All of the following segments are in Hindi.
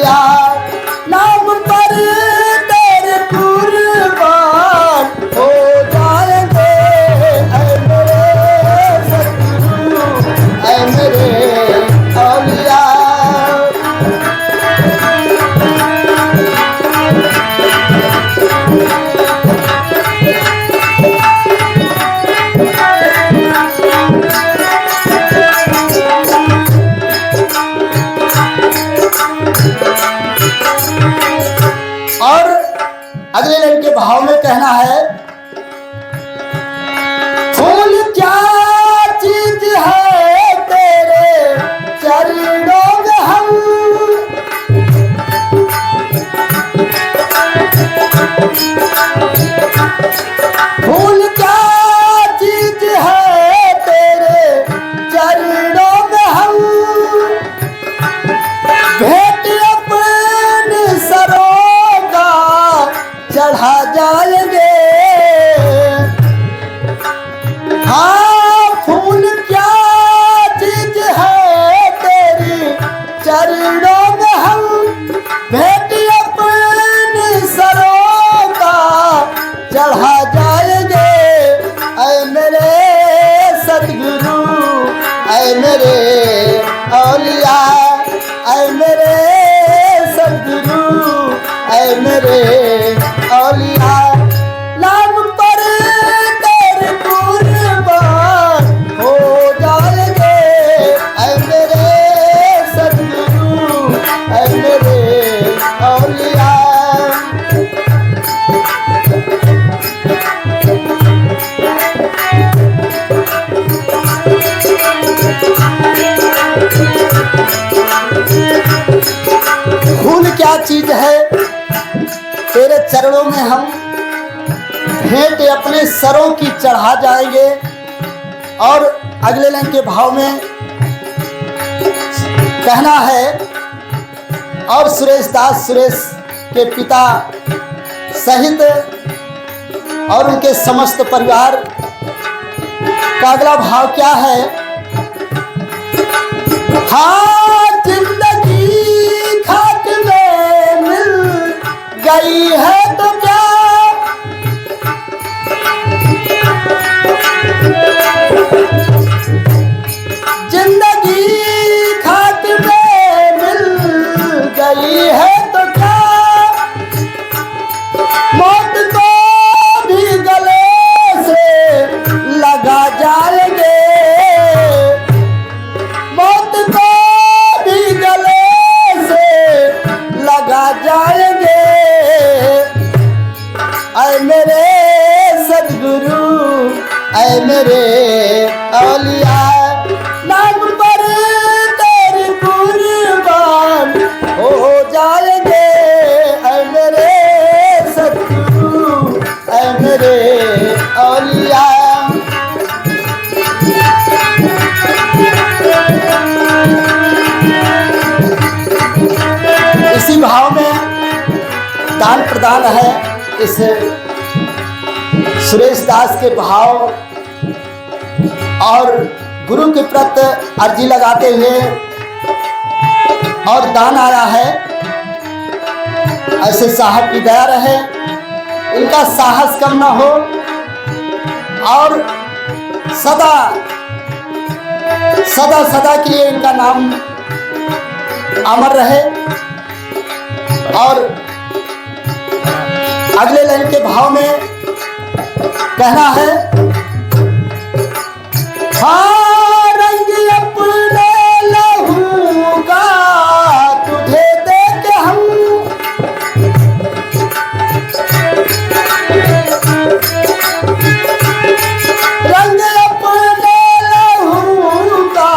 औलिया नाम पर तेरे कुर्बान हो जाएंगे। ऐ मेरे सतगुरु, ऐ मेरे औलिया। और अगले लाइन के भाव में कहना है, फूल क्या चीज है तेरे चरणों में हम, फूल क्या चीज है तेरे चरणों में हम, भेंट अपने सरों का चढ़ा जाएंगे। हाँ फूल क्या चीज है तेरी चरणों में हम, भेंट अपने सरों का चढ़ा जाएंगे। ऐ मेरे सतगुरु, ऐ मेरे औलिया, ऐ मेरे सतगुरु, ऐ मेरे औलिया नाम पर तेरे कुर्बान हो जाएंगे। ऐ मेरे सतगुरु, ऐ मेरे औलिया। फूल क्या चीज है तेरे चरणों में हम, भेंट अपने सरों की चढ़ा जाएंगे। और अगले लाइन के भाव में कहना है, और सुरेश दास सुरेश के पिता सहित और उनके समस्त परिवार का अगला भाव क्या है, हाँ जिंदगी खाक में मिल गई है तो क्या, जिंदगी खाक में मिल गई है तो क्या, मौत को भी गले से लगा जाएंगे, मौत को भी गले से लगा जाएंगे। ऐ मेरे सतगुरु, ऐ मेरे औलिया नाम पर तेरे कुर्बान हो जाएंगे। ऐ मेरे सतगुरु, ऐ मेरे औलिया। इसी भाव में दान प्रदान है। इस सुरेश दास के भाव और गुरु के प्रति अर्जी लगाते हुए और दान आया है। ऐसे साहब की दया रहे, इनका साहस कम ना हो और सदा सदा सदा के लिए इनका नाम अमर रहे। और अगले लाइन के भाव में कहना है, हाँ रंग अपने लहू का तुझे दे के हम, रंग अपने लहू का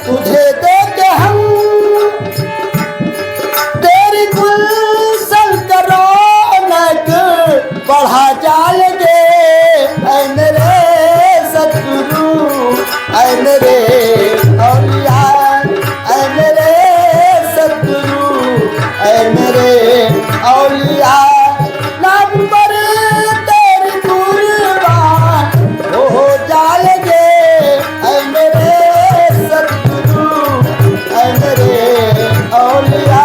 तुझे दे के हम, तेरी गुलशन करो बढ़ा जाएंगे। ऐ मेरे सतगुरु, ऐ मेरे औलिया, ऐ मेरे सतगुरु, ऐ मेरे औलिया नाम पर तेरे कुर्बान हो जाएंगे। ऐ मेरे सतगुरु, ऐ मेरे औलिया।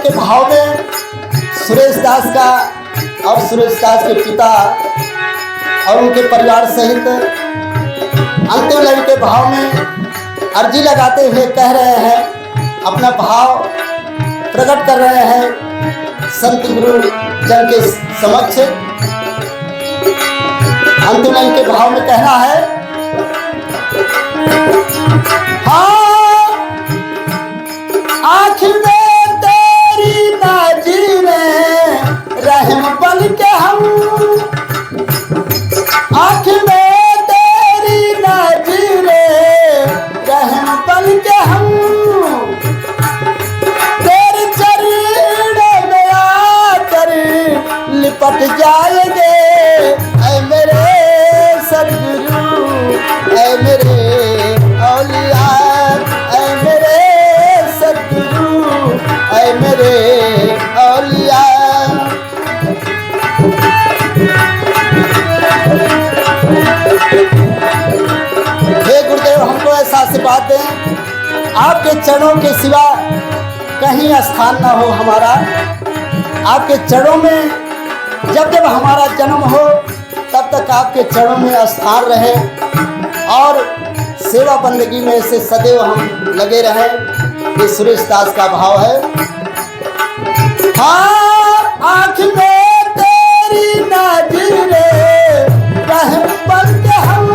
के भाव में सुरेश दास का और सुरेश दास के पिता और उनके परिवार सहित अंतिम लाइन के भाव में अर्जी लगाते हुए कह रहे हैं, अपना भाव प्रकट कर रहे हैं संत गुरु जन के समक्ष। अंतिम लाइन के भाव में कहना है, हाँ आखिर में तेरी नज़रें रहम बन के हम, आखिर में तेरी नज़रें रहम बन के हम तेरे चरणों में आकर लिपट जाएंगे। ऐ मेरे सदगुरु, ऐ मेरे औलिया, ऐ मेरे सदगुरु, ऐ मेरे औलिया। हे गुरुदेव, हमको ऐसा आशीर्वाद दें, आपके चरणों के सिवा कहीं स्थान ना हो हमारा। आपके चरणों में जब जब हमारा जन्म हो तब तक आपके चरणों में स्थान रहे और सेवा बंदगी में से सदैव हम लगे रहें। ये सुरेश दास का भाव है। हाँ आँख में तेरी नज़रें रहम बन के हम,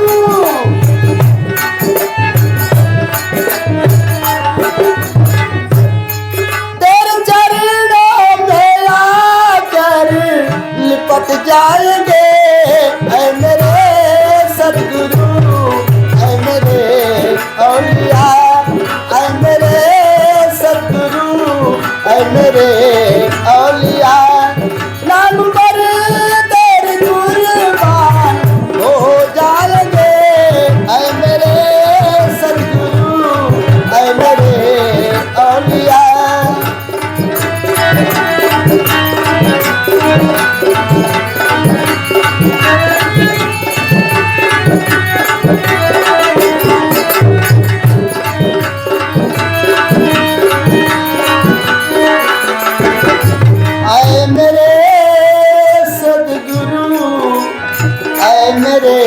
तेरे चरणों में आकर लिपट जाएंगे। ऐ मेरे सदगुरु, ऐ मेरे औलिया, ऐ मेरे सदगुरु, ऐ मेरे औलिया। नाम पर तेरे कुर्बान हो जाएंगे। ऐ मेरे सदगुरु, ऐ मेरे औलिया। ऐ मेरे सदगुरु, ऐ मेरे